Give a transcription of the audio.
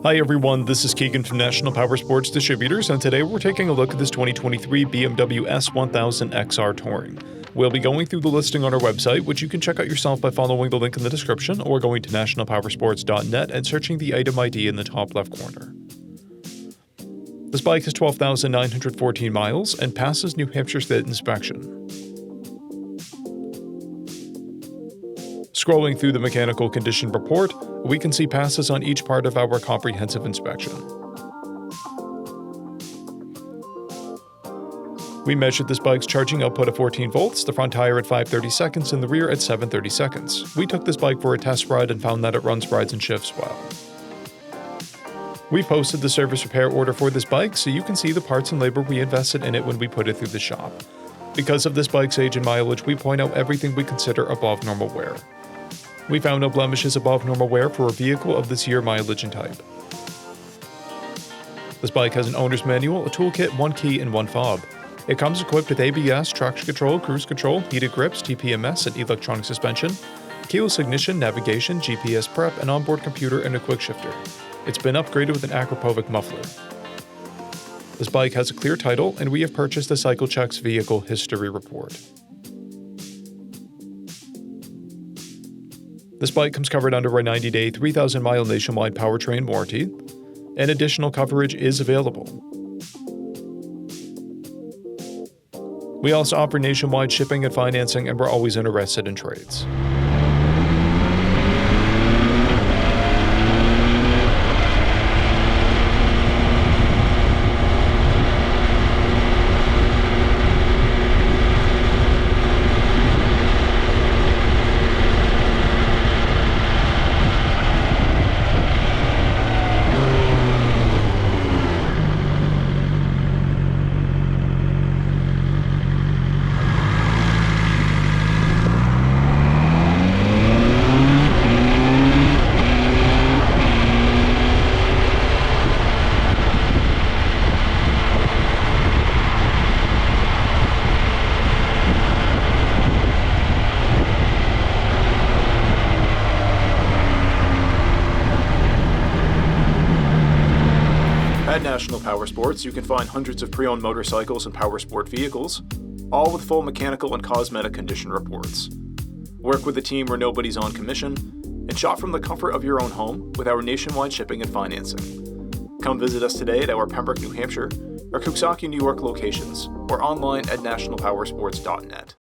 Hi everyone, this is Keegan from National Powersports Distributors, and today we're taking a look at this 2023 BMW S1000 XR Touring. We'll be going through the listing on our website, which you can check out yourself by following the link in the description or going to nationalpowersports.net and searching the item ID in the top left corner. This bike has 12,914 miles and passes New Hampshire State inspection. Scrolling through the mechanical condition report, we can see passes on each part of our comprehensive inspection. We measured this bike's charging output at 14 volts, the front tire at 530 seconds, and the rear at 730 seconds. We took this bike for a test ride and found that it runs, rides, and shifts well. We posted the service repair order for this bike so you can see the parts and labor we invested in it when we put it through the shop. Because of this bike's age and mileage, we point out everything we consider above normal wear. We found no blemishes above normal wear for a vehicle of this year, mileage, and type. This bike has an owner's manual, a toolkit, one key, and one fob. It comes equipped with ABS, traction control, cruise control, heated grips, TPMS, and electronic suspension, keyless ignition, navigation, GPS prep, an onboard computer, and a quick shifter. It's been upgraded with an Akrapovic muffler. This bike has a clear title, and we have purchased the CycleCheck's vehicle history report. This bike comes covered under a 90-day, 3,000-mile nationwide powertrain warranty, and additional coverage is available. We also offer nationwide shipping and financing, and we're always interested in trades. At National Powersports, you can find hundreds of pre-owned motorcycles and powersport vehicles, all with full mechanical and cosmetic condition reports. Work with a team where nobody's on commission, and shop from the comfort of your own home with our nationwide shipping and financing. Come visit us today at our Pembroke, New Hampshire, or Coxsackie, New York locations, or online at nationalpowersports.net.